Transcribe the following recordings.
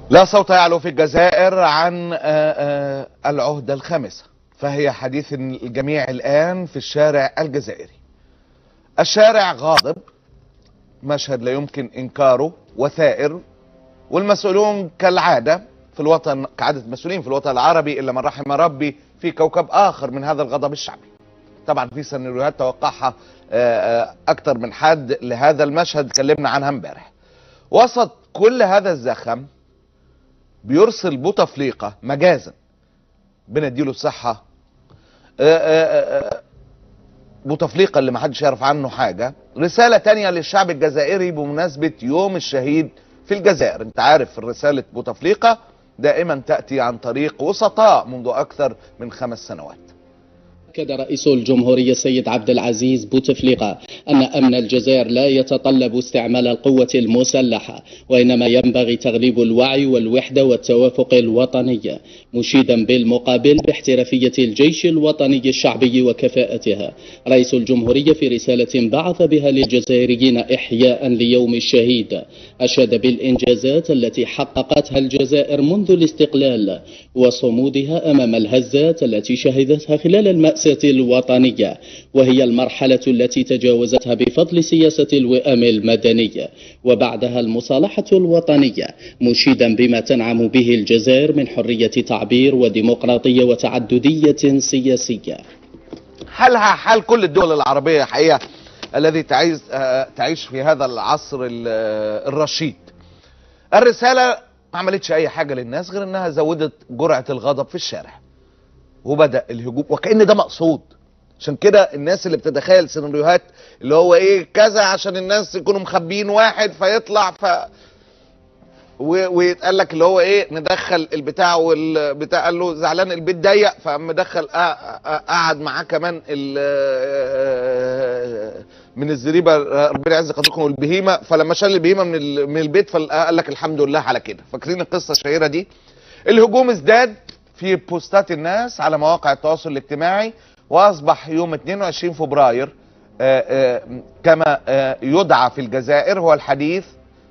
لا صوت يعلو في الجزائر عن العهدة الخامسة، فهي حديث الجميع الآن في الشارع الجزائري. الشارع غاضب، مشهد لا يمكن إنكاره وثائر، والمسؤولون كالعادة في الوطن، كعادة المسؤولين في الوطن العربي إلا من رحم ربي، في كوكب آخر من هذا الغضب الشعبي. طبعا في سيناريوهات توقعها أكثر من حد لهذا المشهد تكلمنا عنها امبارح. وسط كل هذا الزخم بيرسل بوتفليقة مجازا، بنديله الصحة، بوتفليقة اللي محدش يعرف عنه حاجة، رسالة تانية للشعب الجزائري بمناسبة يوم الشهيد في الجزائر. انت عارف رسالة بوتفليقة دائما تأتي عن طريق وسطاء منذ أكثر من 5 سنوات. أكد رئيس الجمهورية السيد عبد العزيز بوتفليقة أن أمن الجزائر لا يتطلب استعمال القوة المسلحة، وإنما ينبغي تغليب الوعي والوحدة والتوافق الوطني، مشيدا بالمقابل باحترافية الجيش الوطني الشعبي وكفاءتها. رئيس الجمهورية في رسالة بعث بها للجزائريين إحياء ليوم الشهيد أشاد بالإنجازات التي حققتها الجزائر منذ الاستقلال وصمودها أمام الهزات التي شهدتها خلال المأساة الوطنية، وهي المرحلة التي تجاوزتها بفضل سياسة الوئام المدني وبعدها المصالحة الوطنية، مشيدا بما تنعم به الجزائر من حرية تعبير وديمقراطية وتعددية سياسية. حالها حال كل الدول العربية حقيقة الذي تعيش في هذا العصر الرشيد. الرسالة ما عملتش أي حاجة للناس غير أنها زودت جرعة الغضب في الشارع، وبدأ الهجوم وكأن ده مقصود. عشان كده الناس اللي بتتخيل سيناريوهات اللي هو ايه كذا عشان الناس يكونوا مخبيين واحد فيطلع ويتقال لك اللي هو ايه ندخل البتاع، والبتاع قال له زعلان البيت ضيق فقام مدخل قعد معاه كمان من الزريبه ربنا يعز قدركم والبهيمه، فلما شال البهيمه من البيت فقال لك الحمد لله على كده. فاكرين القصه الشهيره دي؟ الهجوم ازداد في بوستات الناس على مواقع التواصل الاجتماعي، واصبح يوم 22 فبراير كما يدعى في الجزائر هو الحديث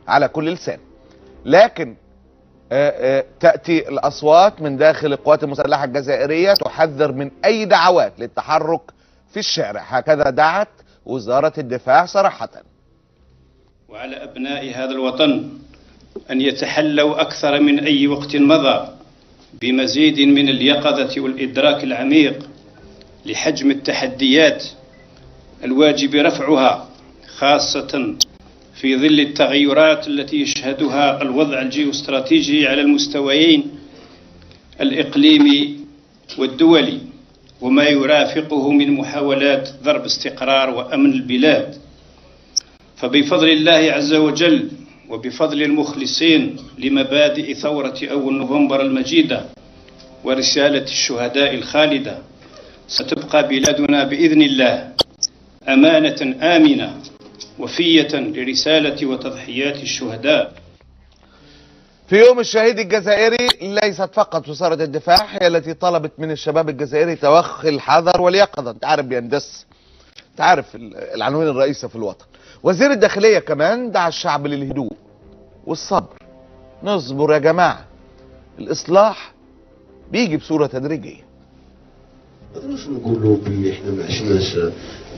على كل لسان. لكن تأتي الأصوات من داخل القوات المسلحة الجزائرية تحذر من أي دعوات للتحرك في الشارع، هكذا دعت وزارة الدفاع صراحة. وعلى أبناء هذا الوطن أن يتحلوا أكثر من أي وقت مضى بمزيد من اليقظة والإدراك العميق لحجم التحديات الواجب رفعها، خاصة في ظل التغيرات التي يشهدها الوضع الجيوستراتيجي على المستويين الإقليمي والدولي، وما يرافقه من محاولات ضرب استقرار وأمن البلاد. فبفضل الله عز وجل وبفضل المخلصين لمبادئ ثورة أول نوفمبر المجيدة ورسالة الشهداء الخالدة، ستبقى بلادنا بإذن الله أمانة آمنة وفية لرسالة وتضحيات الشهداء. في يوم الشهيد الجزائري ليست فقط وزارة الدفاع هي التي طلبت من الشباب الجزائري توخي الحذر واليقظة. انت عارف بيندس، انت عارف العناوين الرئيسة في الوطن. وزير الداخلية كمان دعا الشعب للهدوء والصبر. نصبر يا جماعة، الإصلاح بيجي بصورة تدريجية. ما نقدروش نقولوا باللي احنا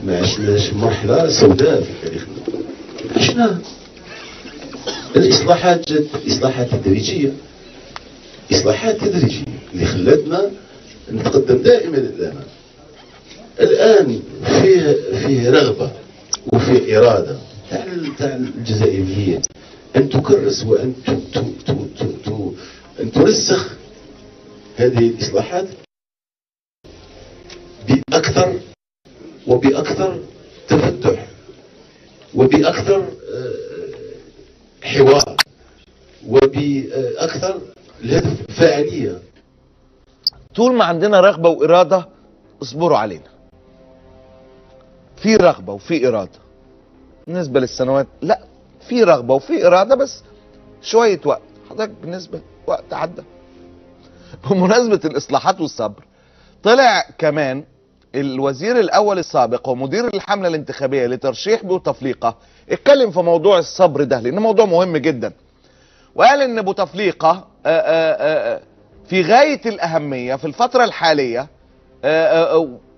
ما عشناش مرحلة سوداء في تاريخنا. عشنا الإصلاحات جت إصلاحات تدريجية، إصلاحات تدريجية اللي خلتنا نتقدم دائما للأمام. الآن فيه رغبة وفي إرادة تاع الجزائريين أن تكرس وأن ترسخ هذه الإصلاحات بأكثر وبأكثر تفتح وبأكثر حوار وبأكثر الهدف فاعلية. طول ما عندنا رغبة وإرادة اصبروا علينا. في رغبة وفي إرادة بالنسبة للسنوات، لا في رغبة وفي إرادة بس شوية وقت. حضرتك بالنسبة وقت عدى. بمناسبة الإصلاحات والصبر، طلع كمان الوزير الأول السابق ومدير الحملة الانتخابية لترشيح بوتفليقة اتكلم في موضوع الصبر ده لأنه موضوع مهم جدا، وقال ان بوتفليقة في غاية الاهمية في الفترة الحالية.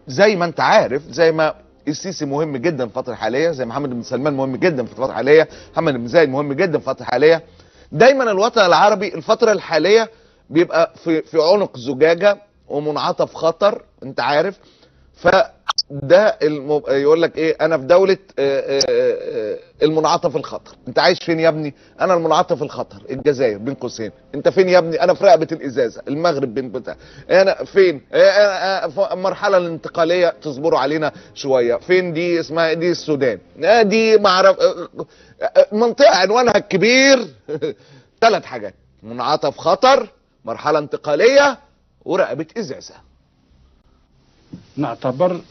زي ما انت عارف، زي ما السيسي مهم جدا في الفترة الحالية، زي محمد بن سلمان مهم جدا في الفترة الحالية، محمد بن زايد مهم جدا في الفترة الحالية. دايما الوطن العربي الفترة الحالية بيبقى في عنق زجاجة ومنعطف خطر، انت عارف. فده يقول لك ايه، انا في دولة المنعطف الخطر. انت عايش فين يا ابني؟ انا المنعطف الخطر الجزائر بين قوسين. انت فين يا ابني؟ انا في رقبة الازازة المغرب بين بتاع. انا فين؟ المرحلة الانتقالية تصبروا علينا شوية. فين دي؟ اسمها دي السودان، دي معرف منطقة عنوانها الكبير 3 حاجات: منعطف خطر، مرحلة انتقالية، ورقبة ازازة. نعتبر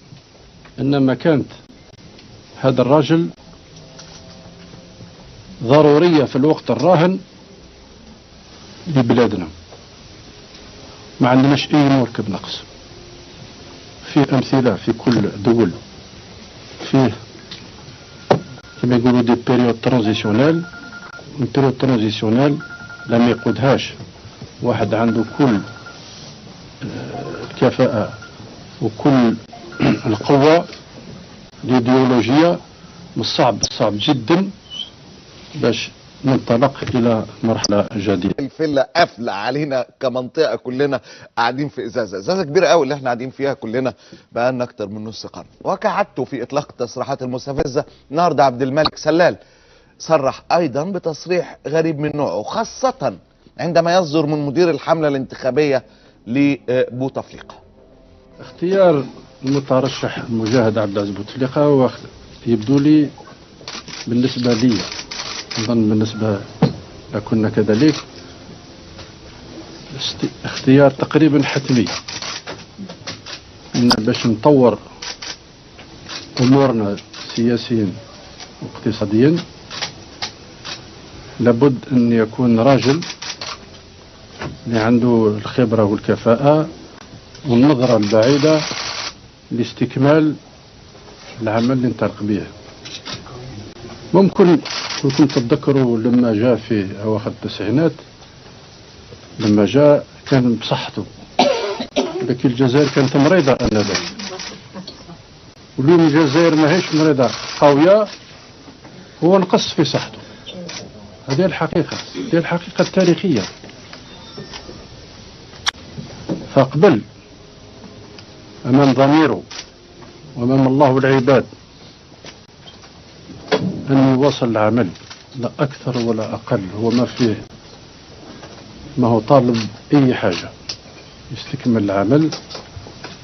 ان مكانة هذا الرجل ضرورية في الوقت الراهن لبلادنا. ما عندناش اي مركب نقص. في امثلة في كل دول، فيه كما يقولوا دي بيريود ترانزيسيونيل. البيريود ترانزيسيونيل لم يقودهاش واحد عنده كل الكفاءة وكل القوة الإيديولوجية. من الصعب جدا باش ننطلق إلى مرحلة جديدة. الفيلا قافلة علينا كمنطقة، كلنا قاعدين في ازازة كبيرة قوي اللي احنا قاعدين فيها كلنا بقالنا اكتر من نص قرن. وكعدته في اطلاق التصريحات المستفزة، النهارده عبد الملك سلال صرح ايضا بتصريح غريب من نوعه، خاصة عندما يصدر من مدير الحملة الانتخابية لبوتفليقة. اختيار المترشح المجاهد عبد العزيز بوتفليقة يبدو لي بالنسبة لي، أظن بالنسبة لكنا كذلك، اختيار تقريبا حتمي. إن باش نطور أمورنا سياسيا واقتصاديا لابد أن يكون راجل اللي عنده الخبرة والكفاءة والنظرة البعيدة لاستكمال العمل اللي انطلق به. ممكن كنتم تتذكروا لما جاء في أواخر التسعينات، لما جاء كان بصحته، لكن الجزائر كانت مريضة آنذاك. واليوم الجزائر ماهيش مريضة قوية، هو نقص في صحته. هذه الحقيقة، هذه الحقيقة التاريخية. فاقبل أمام ضميره وأمام الله والعباد أن يواصل العمل، لا أكثر ولا أقل. هو ما فيه، ما هو طالب أي حاجة، يستكمل العمل.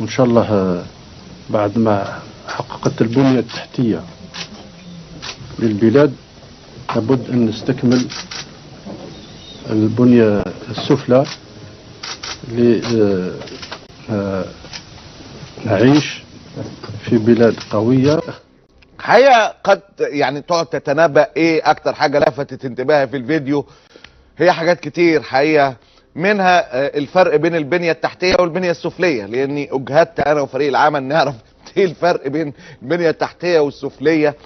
وإن شاء الله بعد ما حققت البنية التحتية للبلاد لابد أن نستكمل البنية السفلى لنعيش في بلاد قوية. حقيقة قد يعني تقعد تتنبأ ايه اكتر حاجة لفتت انتباهي في الفيديو. هي حاجات كتير حقيقة، منها الفرق بين البنية التحتية والبنية السفلية، لاني اجهدت انا وفريق العمل نعرف ايه الفرق بين البنية التحتية والسفلية.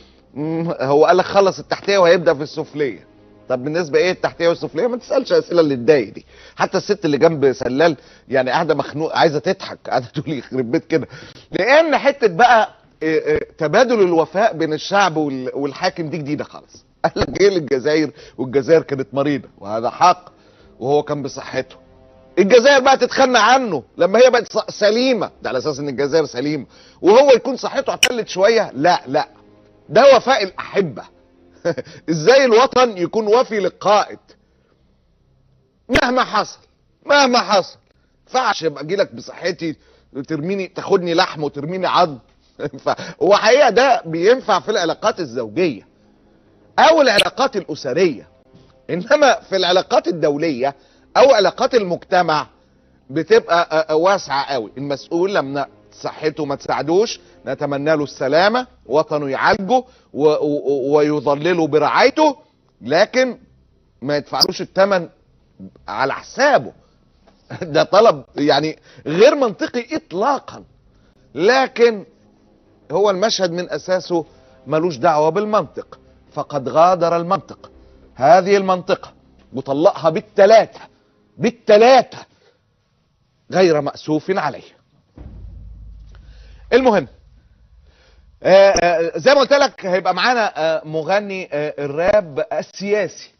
هو قال لك خلص التحتية وهيبدأ في السفلية. طب بالنسبة ايه التحتية والسفلية؟ ما تسألش اسئلة اللي تضايق دي. حتى الست اللي جنب سلال يعني قاعدة مخنوق، عايزة تضحك، قاعدة تقول لي يخرب بيت كده. لان حتة بقى تبادل الوفاء بين الشعب والحاكم دي جديدة خالص. قال لك جه للجزائر والجزائر كانت مريضة، وهذا حق، وهو كان بصحته. الجزائر بقى تتخنى عنه لما هي بقت سليمة، ده على اساس ان الجزائر سليمة وهو يكون صحته اعتلت شوية. لا لا، ده وفاء الاحبة. ازاي الوطن يكون وفي للقائد مهما حصل مهما حصل؟ ينفعش ابقى اجي لك بصحتي ترميني، تاخدني لحم وترميني عظم. هو حقيقة ده بينفع في العلاقات الزوجية او العلاقات الاسرية، انما في العلاقات الدولية او علاقات المجتمع بتبقى واسعة قوي. المسؤول لما صحته ما تساعدوش نتمنى له السلامة، وطنه يعالجه ويظلله برعايته، لكن ما يدفعلوش الثمن على حسابه. ده طلب يعني غير منطقي اطلاقا، لكن هو المشهد من اساسه ملوش دعوة بالمنطق، فقد غادر المنطق. هذه المنطقة وطلقها بالثلاثة غير مأسوف عليه. المهم زي ما قلت لك هيبقى معانا مغني الراب السياسي.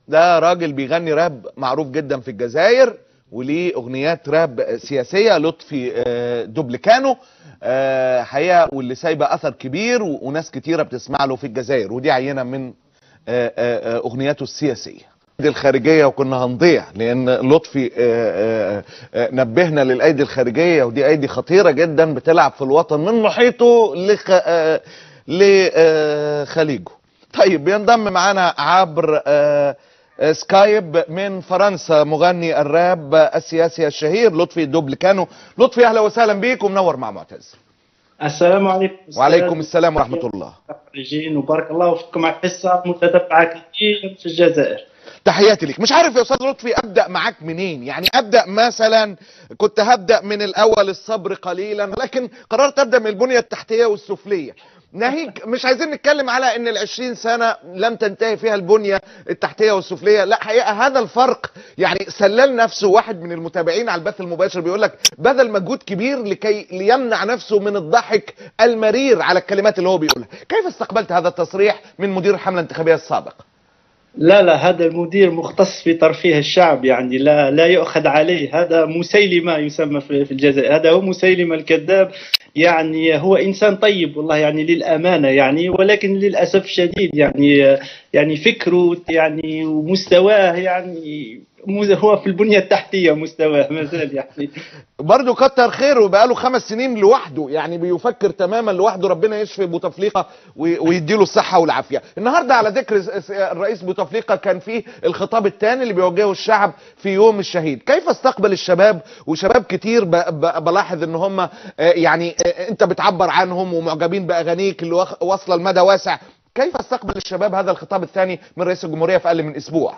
ده راجل بيغني راب معروف جدا في الجزائر وليه اغنيات راب سياسية، لطفي دوبليكانو حقيقة، واللي سايبه اثر كبير وناس كتيرة بتسمع له في الجزائر، ودي عينة من اغنياته السياسية. الخارجية وكنا هنضيع، لان لطفي نبهنا للايدي الخارجية، ودي ايدي خطيرة جدا بتلعب في الوطن من محيطه لخليجه. طيب بينضم معانا عبر سكايب من فرنسا مغني الراب السياسي الشهير لطفي دوبليكانو. لطفي اهلا وسهلا بيك ومنور مع معتز. السلام عليكم. وعليكم السلام ورحمة الله. وبارك الله فيكم على حصة متتبعة كثير في الجزائر. تحياتي لك. مش عارف يا استاذ لطفي ابدا معاك منين، يعني ابدا مثلا كنت هبدا من الاول الصبر قليلا، لكن قررت ابدا من البنيه التحتيه والسفليه. ناهيك مش عايزين نتكلم على ان ال20 سنه لم تنتهي فيها البنيه التحتيه والسفليه، لا حقيقه هذا الفرق. يعني سلال نفسه واحد من المتابعين على البث المباشر بيقول لك بذل مجهود كبير لكي ليمنع نفسه من الضحك المرير على الكلمات اللي هو بيقولها. كيف استقبلت هذا التصريح من مدير الحمله الانتخابيه السابق؟ لا هذا المدير مختص في ترفيه الشعب، يعني لا يؤخذ عليه. هذا مسيلمة يسمى في الجزائر، هذا هو مسيلمة الكذاب. يعني هو إنسان طيب والله، يعني للأمانة يعني، ولكن للأسف الشديد يعني فكره يعني ومستواه يعني هو في البنية التحتية مستواه ما زال يعني. برضه كتر خيره، بقاله 5 سنين لوحده، يعني بيفكر تماما لوحده. ربنا يشفي بوتفليقة ويديله الصحة والعافية. النهاردة على ذكر الرئيس بوتفليقة كان فيه الخطاب الثاني اللي بيوجهه الشعب في يوم الشهيد. كيف استقبل الشباب؟ وشباب كتير بلاحظ ان هم يعني انت بتعبر عنهم ومعجبين باغانيك اللي واصلة لمدى واسع. كيف استقبل الشباب هذا الخطاب الثاني من رئيس الجمهورية في اقل من اسبوع؟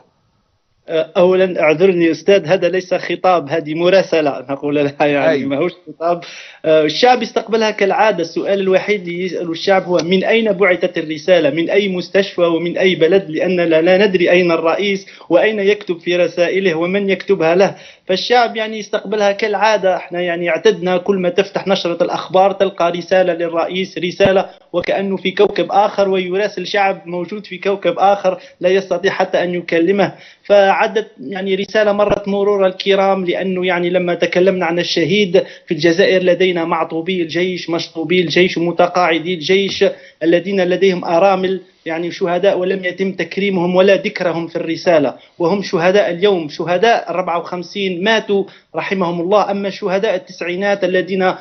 اولا اعذرني استاذ، هذا ليس خطاب، هذه مراسله نقول لها يعني. ماهوش خطاب. الشعب استقبلها كالعاده. السؤال الوحيد اللي يساله الشعب هو من اين بعثت الرساله، من اي مستشفى ومن اي بلد، لاننا لا ندري اين الرئيس واين يكتب في رسائله ومن يكتبها له. فالشعب يعني يستقبلها كالعاده. احنا يعني اعتدنا كل ما تفتح نشره الاخبار تلقى رساله للرئيس، رساله وكانه في كوكب اخر ويراسل شعب موجود في كوكب اخر لا يستطيع حتى ان يكلمه. فعدت يعني رسالة مرت مرور الكرام، لأنه يعني لما تكلمنا عن الشهيد في الجزائر لدينا معطوبي الجيش، مشطوبي الجيش، متقاعدي الجيش الذين لديهم أرامل يعني شهداء ولم يتم تكريمهم ولا ذكرهم في الرسالة، وهم شهداء اليوم. شهداء 54 ماتوا رحمهم الله، أما شهداء التسعينات الذين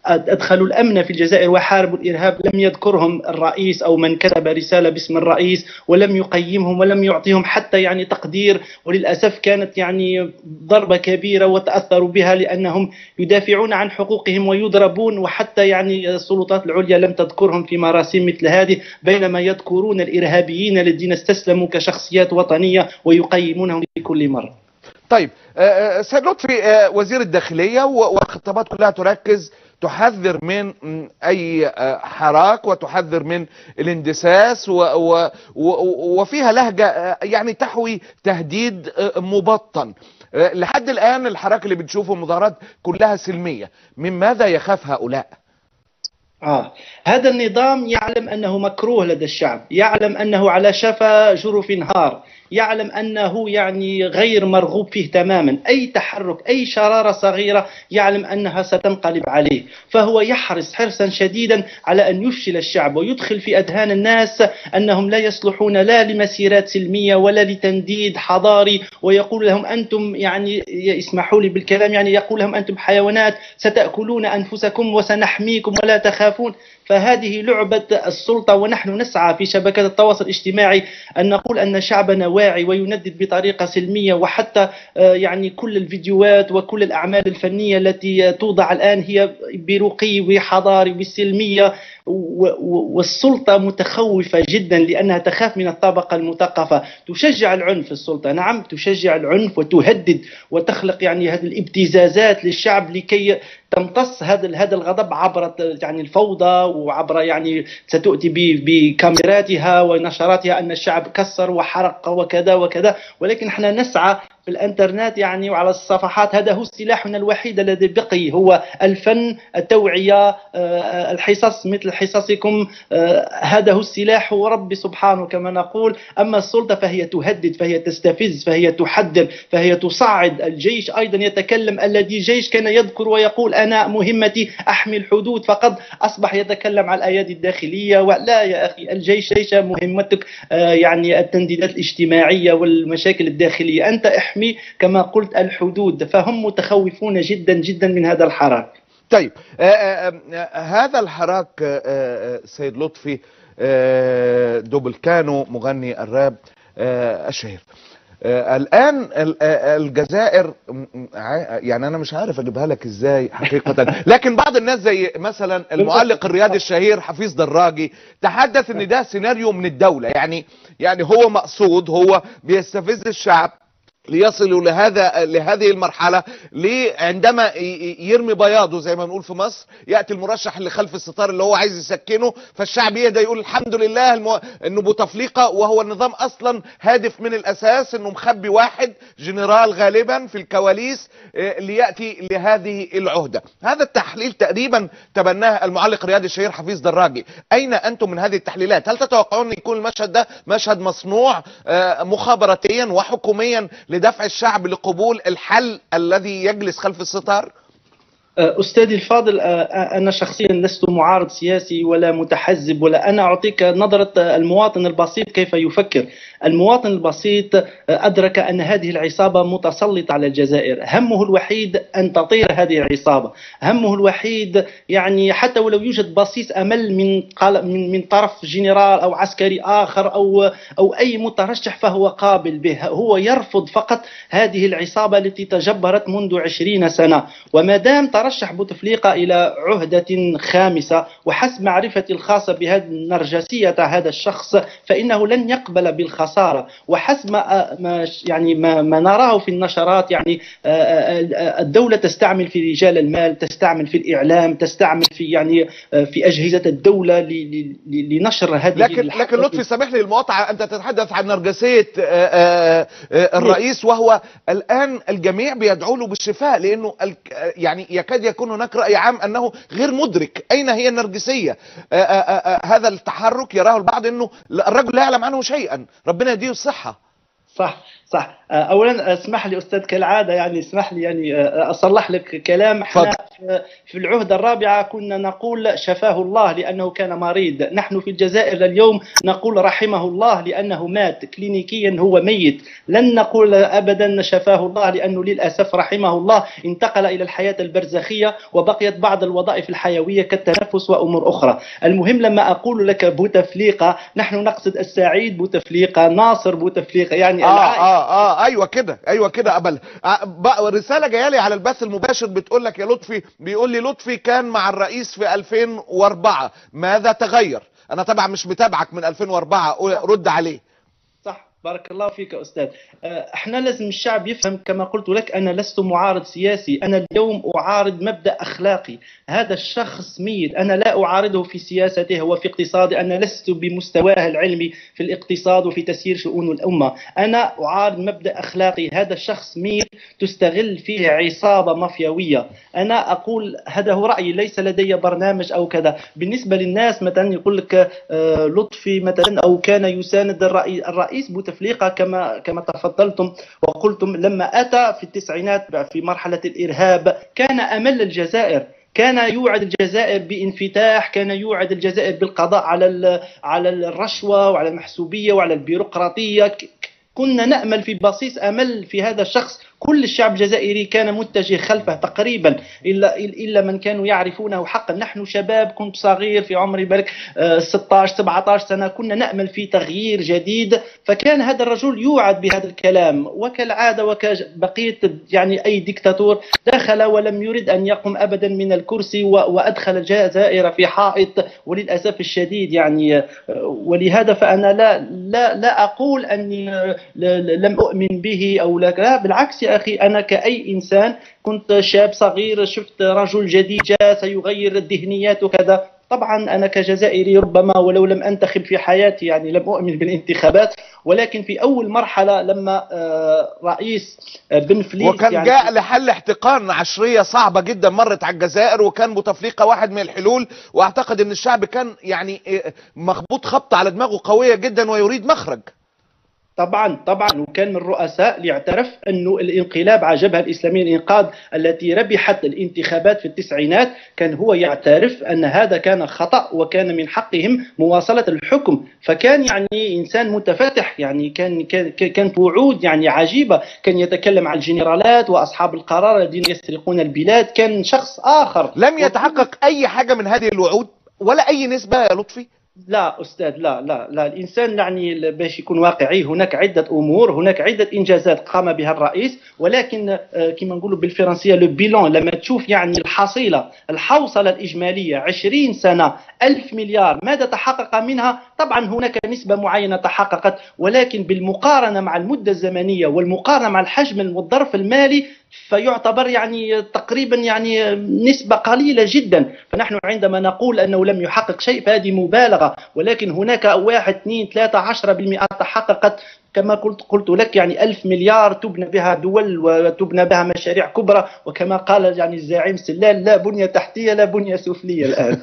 أدخلوا الأمن في الجزائر وحاربوا الإرهاب لم يذكرهم الرئيس أو من كتب رسالة باسم الرئيس، ولم يقيمهم ولم يعطيهم حتى يعني تقدير. وللأسف كانت يعني ضربة كبيرة وتأثروا بها، لأنهم يدافعون عن حقوقهم ويضربون، وحتى يعني السلطات العليا لم تذكرهم في مراسم مثل هذه، بينما يذكرون الإرهابيين الذين استسلموا كشخصيات وطنية ويقيمونهم في كل مرة. طيب سيد لطفي، وزير الداخلية والخطابات كلها تحذر من اي حراك وتحذر من الاندساس وفيها لهجة يعني تحوي تهديد مبطن. لحد الان الحراك اللي بنشوفه مظاهرات كلها سلمية. من ماذا يخاف هؤلاء؟ هذا النظام يعلم أنه مكروه لدى الشعب، يعلم أنه على شفا جرف نهار، يعلم أنه يعني غير مرغوب فيه تماما. أي تحرك، أي شرارة صغيرة يعلم أنها ستنقلب عليه، فهو يحرص حرصا شديدا على أن يفشل الشعب ويدخل في أذهان الناس أنهم لا يصلحون لا لمسيرات سلمية ولا لتنديد حضاري، ويقول لهم أنتم يعني يسمحوا لي بالكلام يعني يقول لهم أنتم حيوانات ستأكلون أنفسكم وسنحميكم ولا تخافون. فهذه لعبة السلطة، ونحن نسعى في شبكات التواصل الاجتماعي أن نقول أن شعبنا واعي ويندد بطريقة سلمية، وحتى يعني كل الفيديوهات وكل الأعمال الفنية التي توضع الآن هي برقي وحضاري وسلمية. والسلطة متخوفة جدا لأنها تخاف من الطبقة المثقفة، تشجع العنف. السلطة نعم تشجع العنف وتهدد وتخلق يعني هذه الابتزازات للشعب لكي تمتص هذا الغضب عبر يعني الفوضى، وعبر يعني ستؤتي بكاميراتها ونشراتها أن الشعب كسر وحرق وكذا وكذا. ولكن احنا نسعى في الانترنت يعني وعلى الصفحات، هذا هو سلاحنا الوحيد الذي بقي، هو الفن، التوعية، الحصص مثل حصصكم، هذا هو السلاح، ورب سبحانه كما نقول. أما السلطة فهي تهدد، فهي تستفز، فهي تحذر، فهي تصعد. الجيش أيضا يتكلم، الذي جيش كان يذكر ويقول أنا مهمتي أحمي الحدود، فقد أصبح يتكلم عن الأيادي الداخلية. ولا يا أخي، الجيش ليس مهمتك يعني التنديدات الاجتماعية والمشاكل الداخلية، أنت احمي كما قلت الحدود. فهم متخوفون جدا جدا من هذا الحراك. طيب هذا الحراك سيد لطفي، دوبلكانو مغني الراب الشهير، الآن الجزائر، يعني أنا مش عارف أجيبها لك إزاي حقيقة، لكن بعض الناس زي مثلا المعلق الرياضي الشهير حفيظ دراجي تحدث إن ده سيناريو من الدولة، يعني هو مقصود، هو بيستفز الشعب ليصلوا لهذه المرحلة، عندما يرمي بياضه زي ما بنقول في مصر، يأتي المرشح اللي خلف الستار اللي هو عايز يسكنه، فالشعب يهدى يقول الحمد لله انه بوتفليقة، وهو النظام اصلا هادف من الاساس، انه مخبي واحد جنرال غالبا في الكواليس ليأتي لهذه العهدة. هذا التحليل تقريبا تبناه المعلق الرياضي الشهير حفيظ دراجي. اين انتم من هذه التحليلات؟ هل تتوقعون ان يكون المشهد ده مشهد مصنوع مخابراتيا وحكوميا لدفع الشعب لقبول الحل الذي يجلس خلف الستار؟ أستاذي الفاضل، أنا شخصيا لست معارض سياسي ولا متحزب، ولا أنا أعطيك نظرة المواطن البسيط كيف يفكر. المواطن البسيط أدرك أن هذه العصابة متسلطة على الجزائر، همه الوحيد أن تطير هذه العصابة، همه الوحيد يعني حتى ولو يوجد بصيص أمل من طرف جنرال أو عسكري آخر أو أي مترشح فهو قابل به، هو يرفض فقط هذه العصابة التي تجبرت منذ 20 سنة. وما دام ترشح بوتفليقة إلى عهدة خامسة، وحسب معرفتي الخاصة بهذه النرجسية هذا الشخص، فإنه لن يقبل بالخسارة. وحسب ما نراه في النشرات، يعني الدولة تستعمل في رجال المال، تستعمل في الإعلام، تستعمل في أجهزة الدولة لنشر هذه. لكن لطفي سامح لي المقاطعة، أنت تتحدث عن نرجسية الرئيس، وهو الآن الجميع بيدعو له بالشفاء، لأنه يعني يكاد يكون هناك رأي عام أنه غير مدرك أين هي النرجسية. هذا التحرك يراه البعض أنه الرجل لا يعلم عنه شيئا، ربنا يديه الصحة. صح. اولا اسمح لي استاذ كالعاده، يعني اسمح لي يعني اصلح لك كلام. احنا في العهده الرابعه كنا نقول شفاه الله لانه كان مريض، نحن في الجزائر اليوم نقول رحمه الله لانه مات، كلينيكيا هو ميت. لن نقول ابدا شفاه الله لانه للاسف رحمه الله انتقل الى الحياه البرزخيه، وبقيت بعض الوظائف الحيويه كالتنفس وامور اخرى. المهم لما اقول لك بوتفليقه، نحن نقصد السعيد بوتفليقه، ناصر بوتفليقه، يعني ايوه كده قبل رساله جايه لي على البث المباشر بتقول لك يا لطفي، بيقول لي لطفي كان مع الرئيس في 2004، ماذا تغير؟ انا طبعا مش متابعك من 2004، رد عليه. صح، بارك الله فيك أستاذ. احنا لازم الشعب يفهم، كما قلت لك أنا لست معارض سياسي، أنا اليوم أعارض مبدأ أخلاقي. هذا الشخص ميت، أنا لا أعارضه في سياسته وفي اقتصاده، أنا لست بمستواه العلمي في الاقتصاد وفي تسيير شؤون الأمة، أنا أعارض مبدأ أخلاقي. هذا الشخص ميت تستغل فيه عصابة مافيوية. أنا أقول هذا هو رأيي، ليس لدي برنامج أو كذا. بالنسبة للناس مثلا يقول لك لطفي مثلا أو كان يساند الرئيس بوتفليقة كما تفضلتم وقلتم، لما أتى في التسعينات في مرحلة الإرهاب كان أمل الجزائر، كان يوعد الجزائر بانفتاح، كان يوعد الجزائر بالقضاء على الرشوة وعلى المحسوبية وعلى البيروقراطية. كنا نأمل في بصيص أمل في هذا الشخص. كل الشعب الجزائري كان متجه خلفه تقريبا، إلا من كانوا يعرفونه حقا. نحن شباب، كنت صغير في عمري بالك 16-17 سنة، كنا نأمل في تغيير جديد. فكان هذا الرجل يوعد بهذا الكلام، وكالعادة وكبقية يعني أي ديكتاتور دخل ولم يرد أن يقوم أبدا من الكرسي، وأدخل الجزائر في حائط وللأسف الشديد يعني. ولهذا فأنا لا أقول أني لم أؤمن به أو لا، بالعكس يا أخي أنا كأي إنسان كنت شاب صغير، شفت رجل جديد جاء سيغير الذهنيات وكذا. طبعا أنا كجزائري ربما ولو لم أنتخب في حياتي يعني لم أؤمن بالانتخابات، ولكن في أول مرحلة لما رئيس بن فليس وكان يعني جاء لحل احتقان عشرية صعبة جدا مرت على الجزائر، وكان بوتفليقة واحد من الحلول، واعتقد ان الشعب كان يعني مخبوط خبطة على دماغه قوية جدا ويريد مخرج. طبعا وكان من الرؤساء اللي اعترف انه الانقلاب على الجبهه الاسلاميه الانقاذ التي ربحت الانتخابات في التسعينات، كان هو يعترف ان هذا كان خطا وكان من حقهم مواصله الحكم. فكان يعني انسان متفتح، يعني كانت وعود يعني عجيبه، كان يتكلم عن الجنرالات واصحاب القرار الذين يسرقون البلاد، كان شخص اخر. لم يتحقق اي حاجه من هذه الوعود ولا اي نسبه يا لطفي؟ لا أستاذ، لا الإنسان يعني باش يكون واقعي هناك عدة أمور، هناك عدة إنجازات قام بها الرئيس، ولكن كما نقولوا بالفرنسية لو بيلون، لما تشوف يعني الحوصلة الإجمالية 20 سنة 1000 مليار ماذا تحقق منها؟ طبعا هناك نسبة معينة تحققت، ولكن بالمقارنة مع المدة الزمنية والمقارنة مع الحجم والظرف المالي فيعتبر يعني تقريبا يعني نسبة قليلة جدا. فنحن عندما نقول أنه لم يحقق شيء فهذه مبالغة، ولكن هناك 1 2 3 10% تحققت. كما قلت لك يعني 1000 مليار تبنى بها دول وتبنى بها مشاريع كبرى، وكما قال يعني الزعيم سلال لا بنية تحتية لا بنية سفلية الآن.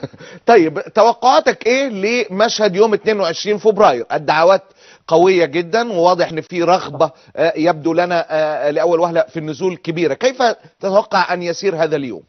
طيب توقعاتك ايه لمشهد يوم 22 فبراير؟ الدعوات قوية جدا وواضح ان في رغبة يبدو لنا لأول وهلة في النزول كبيرة، كيف تتوقع ان يسير هذا اليوم؟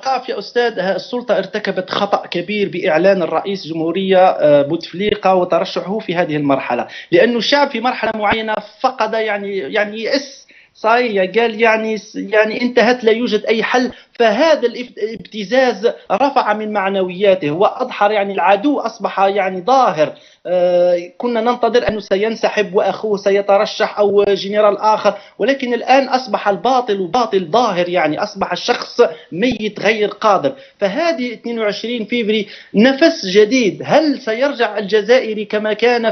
تعرف يا أستاذ، السلطة ارتكبت خطأ كبير بإعلان الرئيس جمهورية بوتفليقة وترشحه في هذه المرحلة، لأن الشعب في مرحلة معينة فقد يعني يأس، صحيح قال يعني انتهت لا يوجد أي حل. فهذا الابتزاز رفع من معنوياته وأضحر، يعني العدو أصبح يعني ظاهر. كنا ننتظر أنه سينسحب وأخوه سيترشح أو جنرال آخر، ولكن الآن أصبح الباطل باطل ظاهر، يعني أصبح الشخص ميت غير قادر. فهذه 22 فبراير نفس جديد. هل سيرجع الجزائري كما كان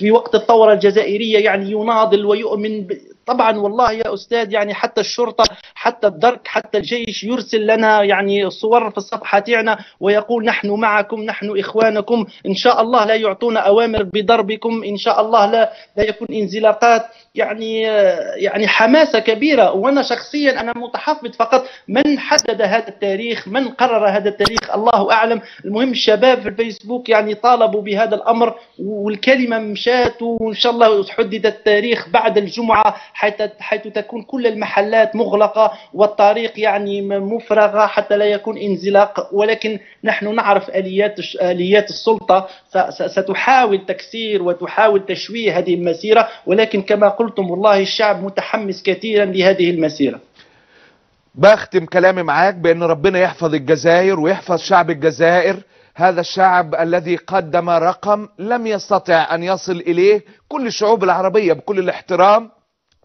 في وقت الثورة الجزائرية، يعني يناضل ويؤمن طبعا والله يا أستاذ، يعني حتى الشرطة حتى الدرك حتى الجيش يرسل لنا يعني صور في الصفحة تاعنا ويقول نحن معكم نحن إخوانكم، إن شاء الله لا يعطونا أوامر بضربكم، إن شاء الله لا يكون انزلاقات، يعني حماسة كبيرة. وأنا شخصيا أنا متحفظ، فقط من حدد هذا التاريخ، من قرر هذا التاريخ الله أعلم. المهم الشباب في الفيسبوك يعني طالبوا بهذا الأمر والكلمة مشات، وإن شاء الله حدد التاريخ بعد الجمعة حيث تكون كل المحلات مغلقة والطريق يعني مفرغة حتى لا يكون انزلاق. ولكن نحن نعرف آليات السلطة ستحاول تكسير وتحاول تشويه هذه المسيرة، ولكن كما قلتم والله الشعب متحمس كثيرا لهذه المسيرة. بختم كلامي معاك بأن ربنا يحفظ الجزائر ويحفظ شعب الجزائر، هذا الشعب الذي قدم رقم لم يستطع أن يصل إليه كل الشعوب العربية بكل الاحترام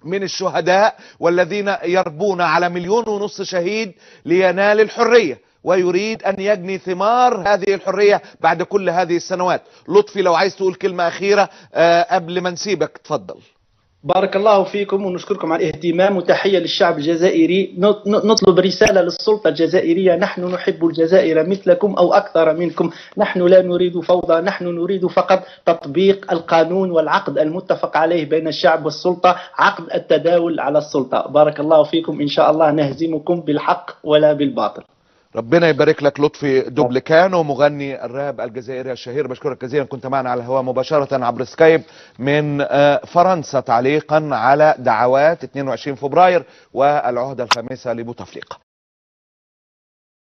من الشهداء والذين يربون على 1.5 مليون شهيد لينال الحرية، ويريد أن يجني ثمار هذه الحرية بعد كل هذه السنوات. لطفي لو عايز تقول كلمة أخيرة قبل ما نسيبك تفضل. بارك الله فيكم ونشكركم على الاهتمام، وتحية للشعب الجزائري. نطلب رسالة للسلطة الجزائرية، نحن نحب الجزائر مثلكم أو أكثر منكم، نحن لا نريد فوضى، نحن نريد فقط تطبيق القانون والعقد المتفق عليه بين الشعب والسلطة، عقد التداول على السلطة. بارك الله فيكم، إن شاء الله نهزمكم بالحق ولا بالباطل. ربنا يبارك لك. لطفي دوبليكانو مغني الراب الجزائري الشهير، بشكرك جزيلا، كنت معنا على الهواء مباشرة عبر سكايب من فرنسا تعليقا على دعوات 22 فبراير والعهدة الخامسة لبوتفليقة.